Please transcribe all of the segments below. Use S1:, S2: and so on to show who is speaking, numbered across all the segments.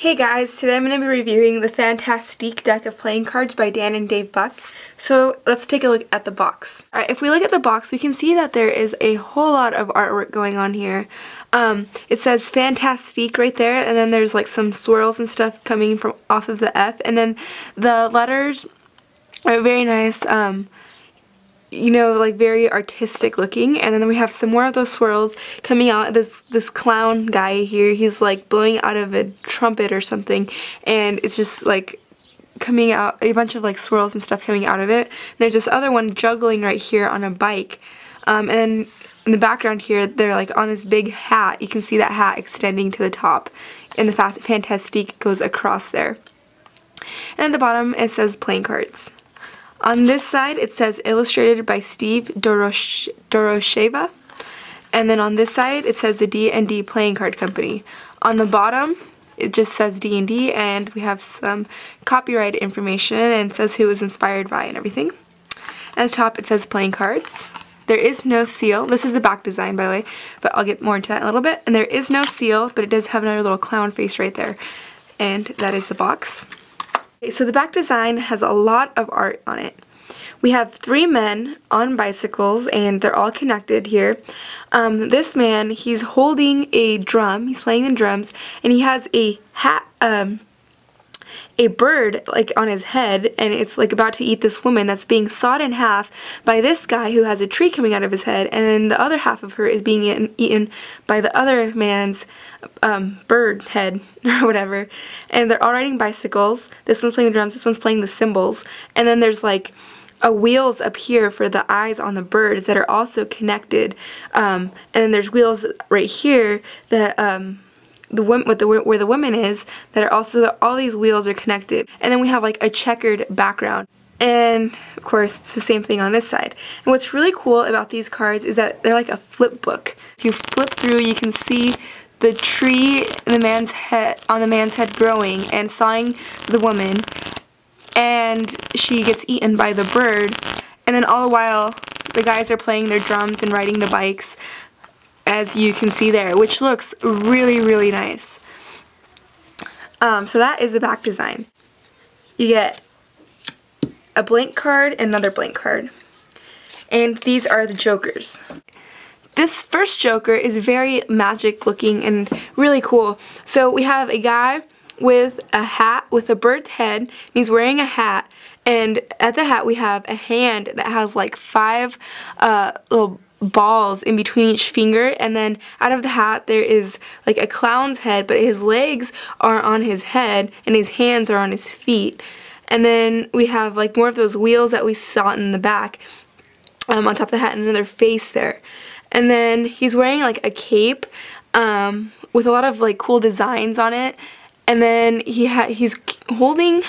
S1: Hey guys, today I'm going to be reviewing the Fantastique deck of playing cards by Dan and Dave Buck. So let's take a look at the box. Alright, if we look at the box, we can see that there is a whole lot of artwork going on here. It says Fantastique right there, and then there's like some swirls and stuff coming from off of the F, and then the letters are very nice, like very artistic looking, and then we have some more of those swirls coming out. This clown guy here, he's like blowing out of a trumpet or something, and it's just like coming out, a bunch of like swirls and stuff coming out of it. And there's this other one juggling right here on a bike, and then in the background here, they're like on this big hat. You can see that hat extending to the top, and the Fantastique goes across there. And at the bottom it says playing cards. On this side, it says illustrated by Steve Dorosheva, and then on this side, it says the D&D Playing Card Company. On the bottom, it just says D&D, and we have some copyright information, and it says who it was inspired by and everything. At the top, it says playing cards. There is no seal. This is the back design, by the way, but I'll get more into that in a little bit. And there is no seal, but it does have another little clown face right there, and that is the box. So the back design has a lot of art on it. We have three men on bicycles, and they're all connected here. This man, he's holding a drum, he's playing the drums, and he has a hat, a bird like on his head, and it's like about to eat this woman that's being sawed in half by this guy who has a tree coming out of his head, and then the other half of her is being eaten by the other man's bird head or whatever. And they're all riding bicycles. This one's playing the drums, this one's playing the cymbals, and then there's like wheels up here for the eyes on the birds that are also connected, and then there's wheels right here that where the woman is, that are also, all these wheels are connected. And then we have like a checkered background. And of course, it's the same thing on this side. And what's really cool about these cards is that they're like a flip book. If you flip through, you can see the tree in the man's head, on the man's head growing and sawing the woman, and she gets eaten by the bird. And then all the while, the guys are playing their drums and riding the bikes, as you can see there, which looks really, really nice. So that is the back design. You get a blank card and another blank card. And these are the jokers. This first joker is very magic looking and really cool. So we have a guy with a hat with a bird's head. He's wearing a hat, and at the hat we have a hand that has like 5 little balls in between each finger, and then out of the hat there is like a clown's head, but his legs are on his head and his hands are on his feet. And then we have like more of those wheels that we saw in the back on top of the hat, and another face there. And then he's wearing like a cape with a lot of like cool designs on it, and then he's holding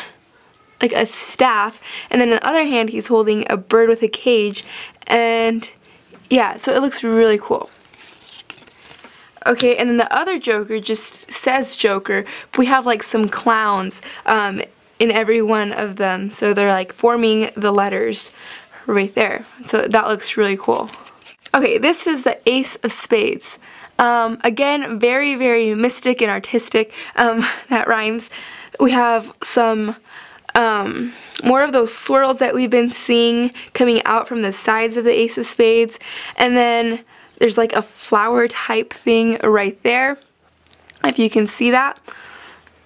S1: like a staff, and then on the other hand he's holding a bird with a cage. And yeah, so it looks really cool. Okay, and then the other joker just says joker, but we have like some clowns in every one of them, so they're like forming the letters right there. So that looks really cool. Okay, this is the Ace of Spades. Again, very, very mystic and artistic. That rhymes. We have some more of those swirls that we've been seeing coming out from the sides of the Ace of Spades, and then there's like a flower type thing right there, if you can see that.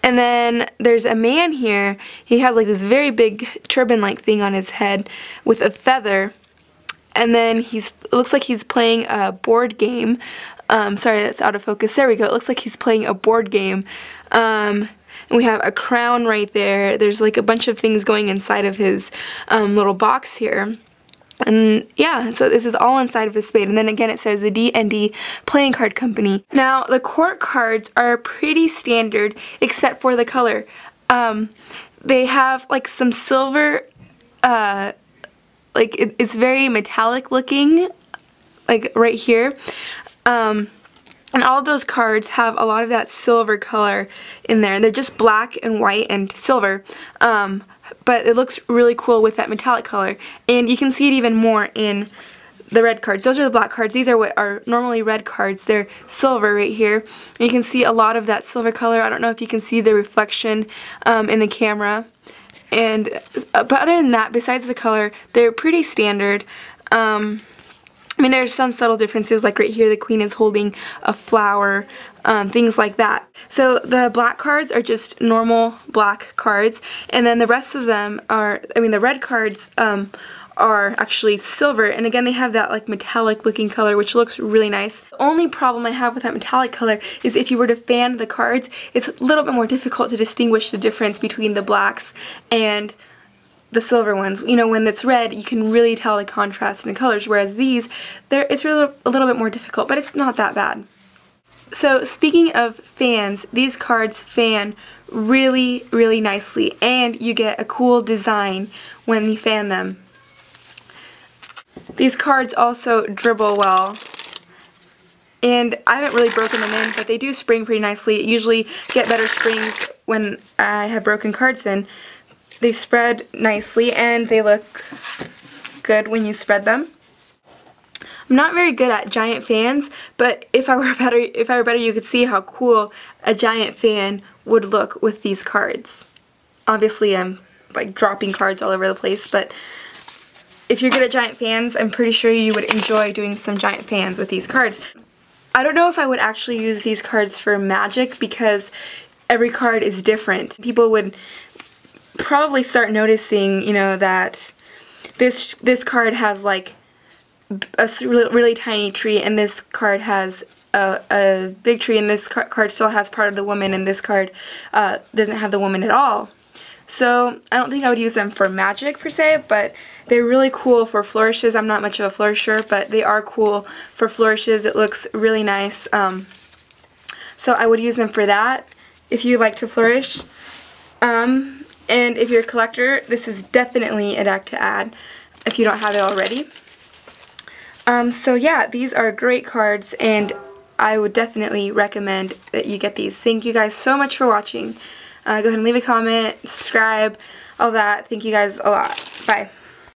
S1: And then there's a man here. He has like this very big turban like thing on his head with a feather, and then it looks like he's playing a board game. Sorry, that's out of focus. There we go. It looks like he's playing a board game. And we have a crown right there. There's like a bunch of things going inside of his little box here. And yeah, so this is all inside of the spade. And then again it says the D&D Playing Card Company. Now the court cards are pretty standard except for the color. They have like some silver, like it's very metallic looking, like right here. And all of those cards have a lot of that silver color in there. They're just black and white and silver, but it looks really cool with that metallic color. And you can see it even more in the red cards. Those are the black cards. These are what are normally red cards. They're silver right here. And you can see a lot of that silver color. I don't know if you can see the reflection in the camera. And but other than that, besides the color, they're pretty standard. I mean, there's some subtle differences, like right here the queen is holding a flower, things like that. So the black cards are just normal black cards, and then the rest of them are, I mean, the red cards are actually silver, and again they have that like metallic looking color, which looks really nice. The only problem I have with that metallic color is if you were to fan the cards, it's a little bit more difficult to distinguish the difference between the blacks and the silver ones. You know, when it's red, you can really tell the contrast in the colors, whereas these, it's really a little bit more difficult, but it's not that bad. So speaking of fans, these cards fan really, really nicely, and you get a cool design when you fan them. These cards also dribble well, and I haven't really broken them in, but they do spring pretty nicely. Usually get better springs when I have broken cards in. They spread nicely and they look good when you spread them. I'm not very good at giant fans, but if I were better, you could see how cool a giant fan would look with these cards. Obviously, I'm like dropping cards all over the place, but if you're good at giant fans, I'm pretty sure you would enjoy doing some giant fans with these cards. I don't know if I would actually use these cards for magic because every card is different. People would probably start noticing, you know, that this card has like a really tiny tree, and this card has a big tree, and this card still has part of the woman, and this card doesn't have the woman at all. So I don't think I would use them for magic per se, but they're really cool for flourishes. I'm not much of a flourisher, but they are cool for flourishes. It looks really nice. So I would use them for that if you like to flourish. And if you're a collector, this is definitely a deck to add if you don't have it already. So yeah, these are great cards, and I would definitely recommend that you get these. Thank you guys so much for watching. Go ahead and leave a comment, subscribe, all that. Thank you guys a lot. Bye.